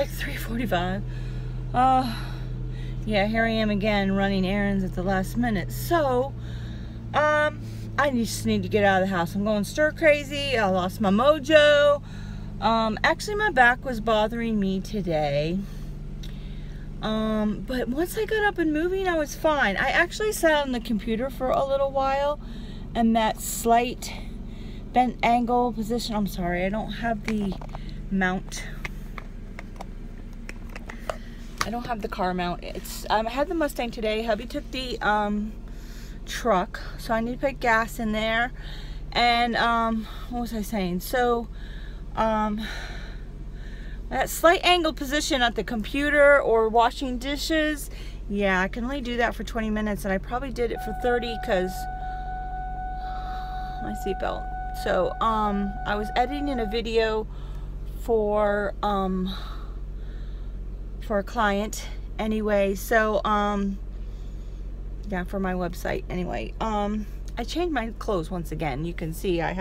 like 3:45. Yeah, here I am again running errands at the last minute. So, I just need to get out of the house. I'm going stir crazy. I lost my mojo. Actually, my back was bothering me today. But once I got up and moving, I was fine. I actually sat on the computer for a little while, and that slight bent angle position. I'm sorry, I don't have the mount. I don't have the car mount. I had the Mustang today. Hubby took the truck, so I need to put gas in there. And what was I saying? So that slight angle position at the computer or washing dishes, yeah, I can only do that for 20 minutes, and I probably did it for 30 because my seatbelt. So I was editing a video for a client anyway, so yeah, for my website anyway. I changed my clothes once again. You can see it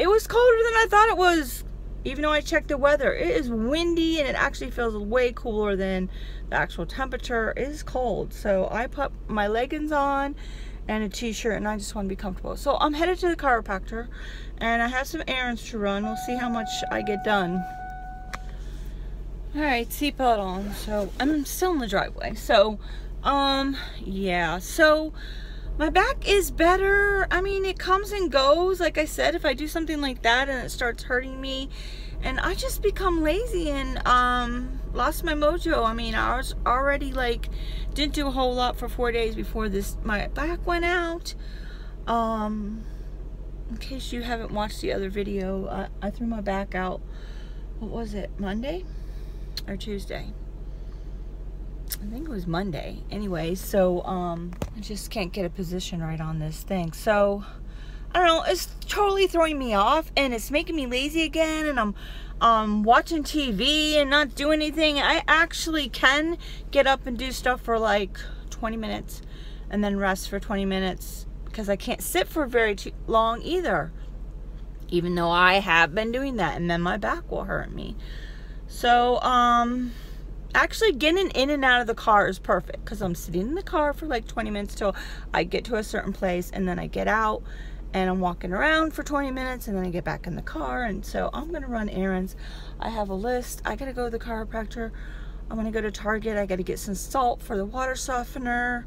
was colder than I thought it was, even though I checked the weather. It is windy and it actually feels way cooler than the actual temperature. It is cold, so I put my leggings on and a t-shirt, and I just want to be comfortable. So I'm headed to the chiropractor, and I have some errands to run. We'll see how much I get done. All right, seatbelt on. So I'm still in the driveway. So, yeah. So my back is better. I mean, it comes and goes. Like I said, if I do something like that and it starts hurting me, and I just become lazy and lost my mojo. I mean, I was already like, didn't do a whole lot for 4 days before my back went out. In case you haven't watched the other video, I threw my back out, what was it, Monday or Tuesday? I think it was Monday. Anyway, so I just can't get a position right on this thing. So I don't know, it's totally throwing me off, and it's making me lazy again, and I'm watching TV and not doing anything. I actually can get up and do stuff for like 20 minutes and then rest for 20 minutes because I can't sit for very long either, even though I have been doing that, and then my back will hurt me. So actually getting in and out of the car is perfect because I'm sitting in the car for like 20 minutes till I get to a certain place, and then I get out and I'm walking around for 20 minutes, and then I get back in the car. And so I'm gonna run errands. I have a list. I gotta go to the chiropractor. I'm gonna go to Target. I gotta get some salt for the water softener,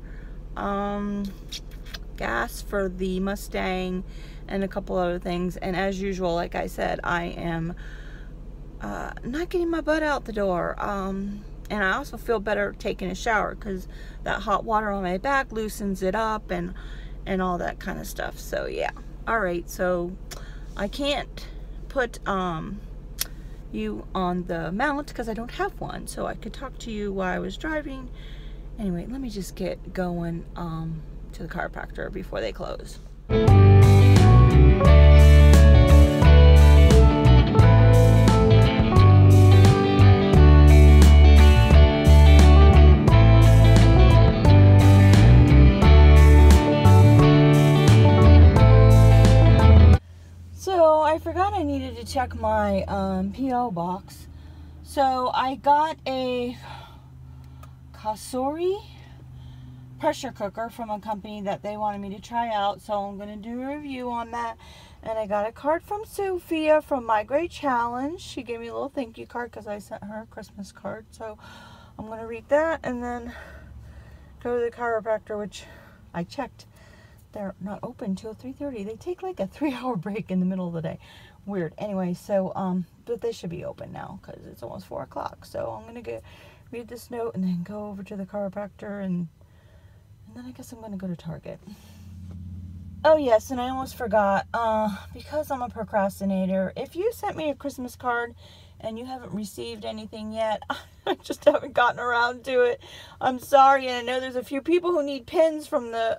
gas for the Mustang, and a couple other things. And as usual, like I said, I am not getting my butt out the door. And I also feel better taking a shower because that hot water on my back loosens it up and all that kind of stuff. So yeah. All right, so I can't put you on the mount because I don't have one, so I could talk to you while I was driving. Anyway, let me just get going to the chiropractor before they close. I forgot I needed to check my P.O. box. So I got a Kasori pressure cooker from a company that they wanted me to try out. So I'm going to do a review on that. And I got a card from Sophia from My Great Challenge. She gave me a little thank you card because I sent her a Christmas card. So I'm going to read that and then go to the chiropractor, which I checked. They're not open till 3:30. They take like a 3-hour break in the middle of the day. Weird. Anyway, so but they should be open now because it's almost 4 o'clock. So I'm gonna read this note and then go over to the chiropractor, and then I guess I'm gonna go to Target. Oh yes, and I almost forgot, because I'm a procrastinator. If you sent me a Christmas card and you haven't received anything yet, I just haven't gotten around to it. I'm sorry, and I know there's a few people who need pins from the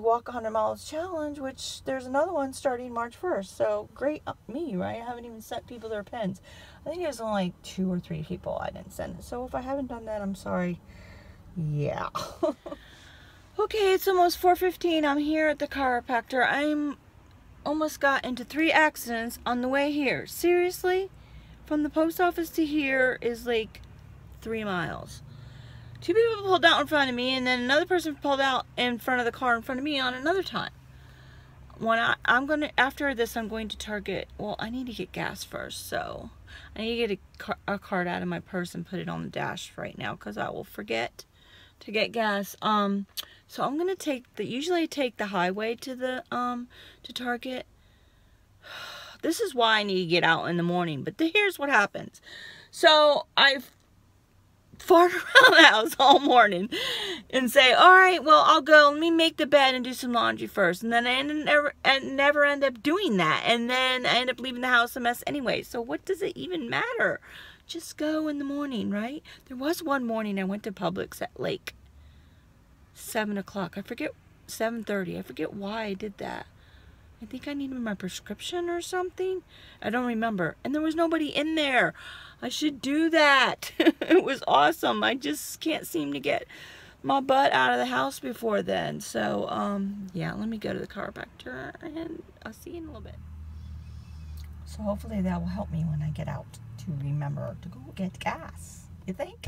Walk 100 Miles Challenge, which there's another one starting March 1st. So great me, right? I haven't even sent people their pins. I think there's only like 2 or 3 people I didn't send it. So if I haven't done that, I'm sorry. Yeah. Okay, it's almost 4:15. I'm here at the chiropractor. I'm almost got into 3 accidents on the way here. Seriously? from the post office to here is like 3 miles. 2 people pulled out in front of me, and then another person pulled out in front of the car in front of me on another time. When after this, I'm going to Target. Well, I need to get gas first, so I need to get a card out of my purse and put it on the dash right now, because I will forget to get gas. So I'm gonna usually I take the highway to the to Target. This is why I need to get out in the morning. But here's what happens. So I've fart around the house all morning and say, all right, well, I'll go, let me make the bed and do some laundry first. And then I never end up doing that. And then I end up leaving the house a mess anyway. So what does it even matter? Just go in the morning, right? There was one morning I went to Publix at like 7 o'clock. I forget, 7:30. I forget why I did that. I think I needed my prescription or something. I don't remember. And there was nobody in there. I should do that. It was awesome. I just can't seem to get my butt out of the house before then. So, yeah, let me go to the chiropractor and I'll see you in a little bit. So hopefully that will help me when I get out to remember to go get gas. You think?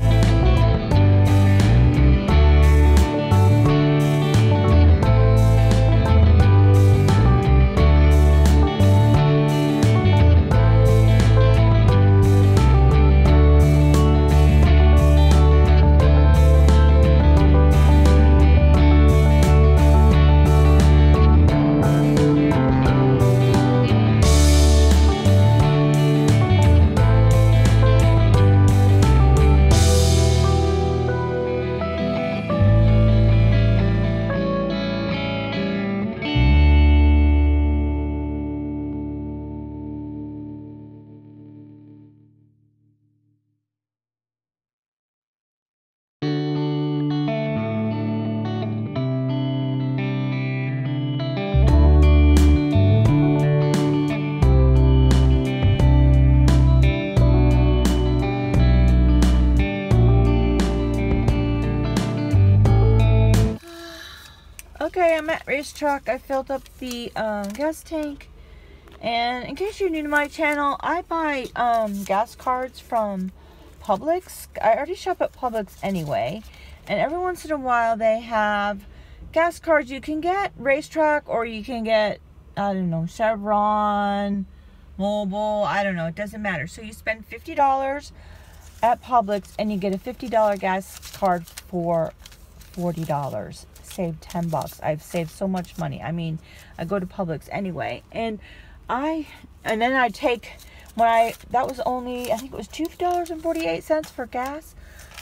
Okay, I'm at Racetrack. I filled up the gas tank. And in case you're new to my channel, I buy gas cards from Publix. I already shop at Publix anyway. And every once in a while they have gas cards you can get Racetrack, or you can get, I don't know, Chevron, Mobile, I don't know, it doesn't matter. So you spend $50 at Publix and you get a $50 gas card for $40. Saved $10. I've saved so much money. I mean, I go to Publix anyway, and then I take that was only, I think it was $2.48 for gas.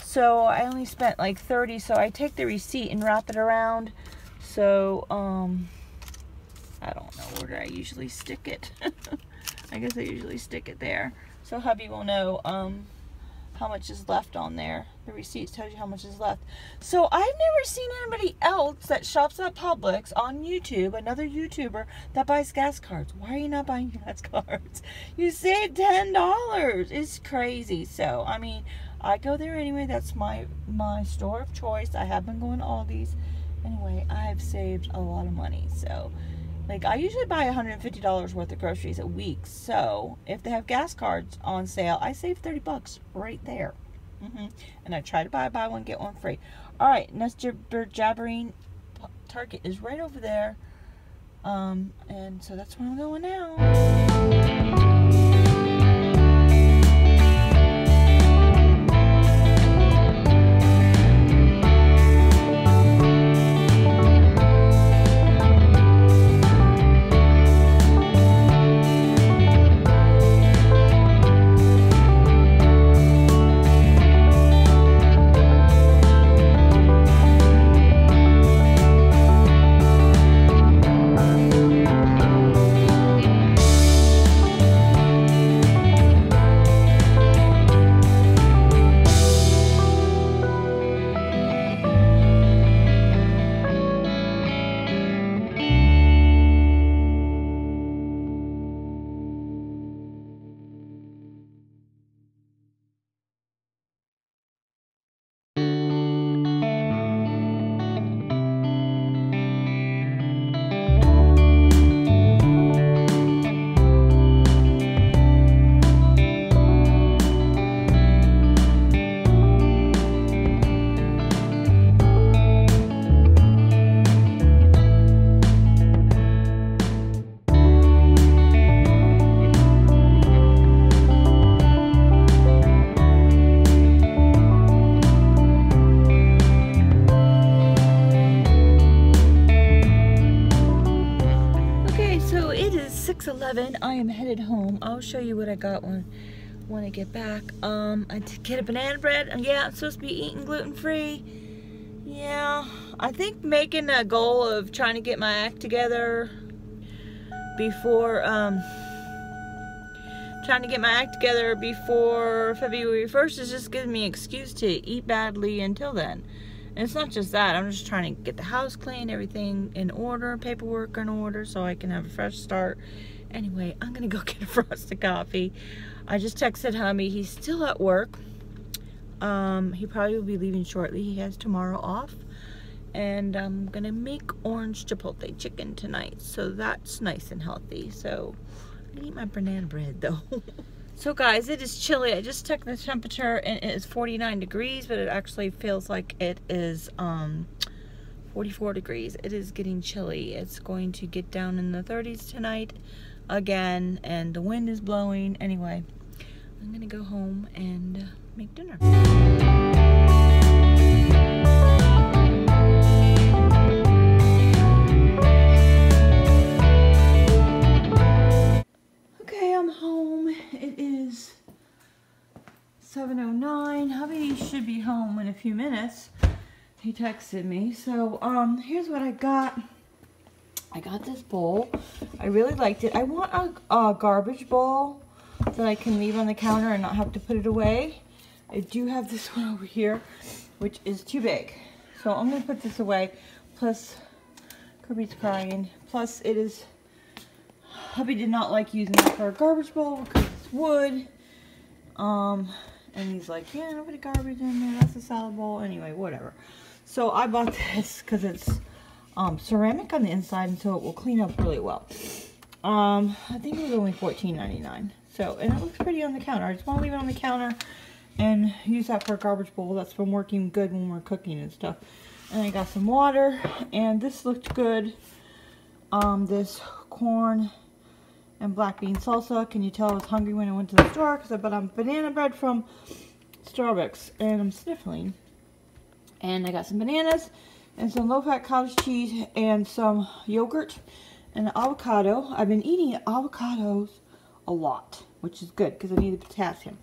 So I only spent like $30. So I take the receipt and wrap it around. So I don't know, where do I usually stick it? I guess I usually stick it there, so hubby will know how much is left on there. The receipt tells you how much is left. So I've never seen anybody else that shops at Publix on YouTube, another YouTuber that buys gas cards. Why are you not buying gas cards? You save $10. It's crazy. So I mean, I go there anyway. That's my store of choice. I have been going to Aldi's. Anyway, I've saved a lot of money. So like, I usually buy $150 worth of groceries a week. So if they have gas cards on sale, I save $30 right there. And I try to buy one, get one free. All right, next jabbering Target is right over there. And so that's where I'm going now. 6:11. I am headed home. I'll show you what I got when I get back. I did get a banana bread. Yeah, I'm supposed to be eating gluten-free. Yeah, I think making a goal of trying to get my act together before February 1st is just giving me an excuse to eat badly until then. And it's not just that. I'm just trying to get the house clean, everything in order, paperwork in order, so I can have a fresh start. Anyway, I'm gonna go get a frosted coffee. I just texted hubby. He's still at work. He probably will be leaving shortly. He has tomorrow off. And I'm gonna make orange chipotle chicken tonight. So that's nice and healthy. So I'm gonna eat my banana bread though. So guys, it is chilly. I just checked the temperature and it is 49 degrees, but it actually feels like it is 44 degrees. It is getting chilly. It's going to get down in the 30s tonight again, and the wind is blowing. Anyway, I'm gonna go home and make dinner. Okay, I'm home. It is 7:09. Hubby should be home in a few minutes. He texted me. So, here's what I got. I got this bowl. I really liked it. I want a garbage bowl that I can leave on the counter and not have to put it away. I do have this one over here, which is too big. So I'm going to put this away. Plus, Kirby's crying. Plus, it is... Hubby did not like using it for a garbage bowl because it's wood. And he's like, yeah, don't put a garbage in there. That's a salad bowl. Anyway, whatever. So I bought this because it's ceramic on the inside, and so it will clean up really well. I think it was only $14.99. So, and it looks pretty on the counter. I just want to leave it on the counter and use that for a garbage bowl. That's been working good when we're cooking and stuff. And I got some water, and this looked good. This corn and black bean salsa. Can you tell I was hungry when I went to the store? Because I bought banana bread from Starbucks, and I'm sniffling. And I got some bananas and some low-fat cottage cheese and some yogurt and avocado. I've been eating avocados a lot, which is good because I need the potassium.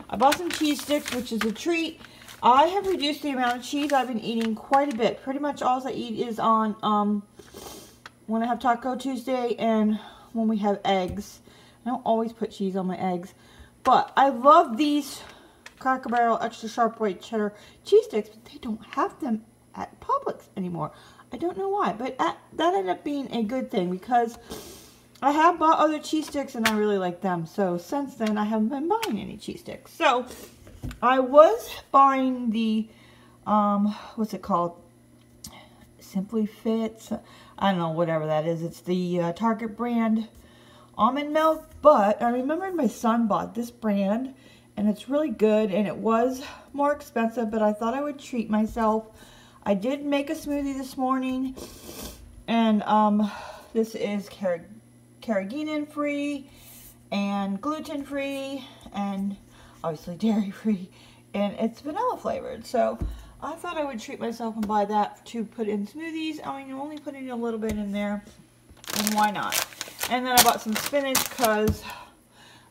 I bought some cheese sticks, which is a treat. I have reduced the amount of cheese I've been eating quite a bit. Pretty much all I eat is on when I have Taco Tuesday and when we have eggs. I don't always put cheese on my eggs, but I love these Cracker Barrel extra sharp white cheddar cheese sticks, but they don't have them at Publix anymore. I don't know why, but that ended up being a good thing because I have bought other cheese sticks and I really like them. So since then, I haven't been buying any cheese sticks. So I was buying the, what's it called? Simply Fits. I don't know, whatever that is. It's the Target brand almond milk. But I remembered my son bought this brand and it's really good. And it was more expensive, but I thought I would treat myself. I did make a smoothie this morning. And this is carrageenan free and gluten free and obviously dairy free, and it's vanilla flavored. So I thought I would treat myself and buy that to put in smoothies. I mean, I'm only putting a little bit in there, and why not? And then I bought some spinach because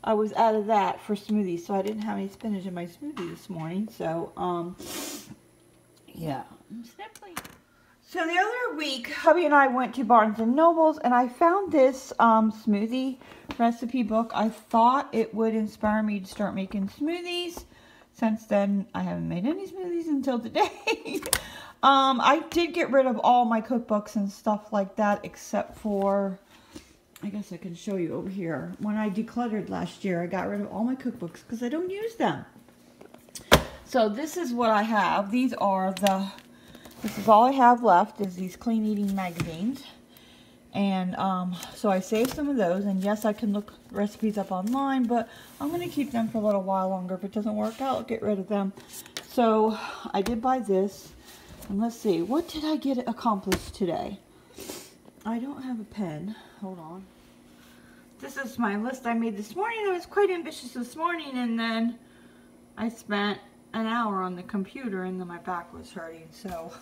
I was out of that for smoothies, so I didn't have any spinach in my smoothie this morning. So yeah, I'm sniffling. So the other week, hubby and I went to Barnes & Noble's, and I found this smoothie recipe book. I thought it would inspire me to start making smoothies. Since then, I haven't made any smoothies until today. I did get rid of all my cookbooks and stuff like that, except for, I guess I can show you over here. When I decluttered last year, I got rid of all my cookbooks because I don't use them. So this is what I have. These are the... This is all I have left is these clean eating magazines. And so I saved some of those. And yes, I can look recipes up online, but I'm going to keep them for a little while longer. If it doesn't work out, I'll get rid of them. So I did buy this. And let's see, what did I get accomplished today? I don't have a pen. Hold on. This is my list I made this morning. I was quite ambitious this morning, and then I spent an hour on the computer and then my back was hurting, so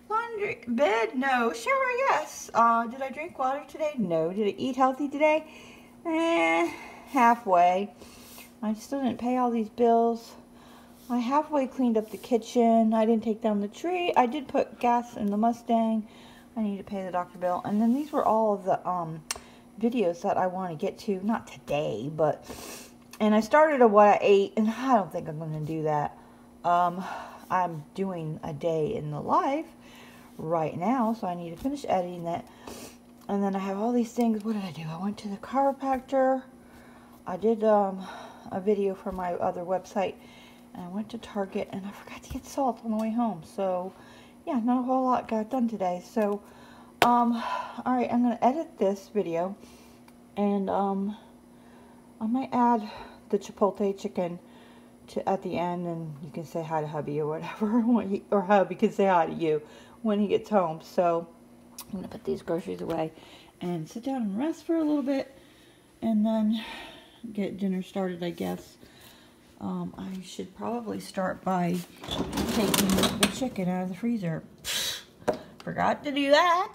Laundry, bed, no. Shower, yes. Did I drink water today? No. Did I eat healthy today? Halfway. I still didn't pay all these bills. I halfway cleaned up the kitchen. I didn't take down the tree. I did put gas in the Mustang. I need to pay the doctor bill. And then these were all of the videos that I want to get to. Not today, but... And I started at what I ate, and I don't think I'm going to do that. I'm doing a day in the life right now, so I need to finish editing that. And then I have all these things. What did I do? I went to the chiropractor. I did a video for my other website. And I went to Target, and I forgot to get salt on the way home. So, yeah, not a whole lot got done today. So, alright, I'm going to edit this video. And, I might add the chipotle chicken at the end, and you can say hi to hubby or whatever, or hubby can say hi to you when he gets home. So I'm going to put these groceries away and sit down and rest for a little bit, and then get dinner started, I guess. I should probably start by taking the chicken out of the freezer. Forgot to do that.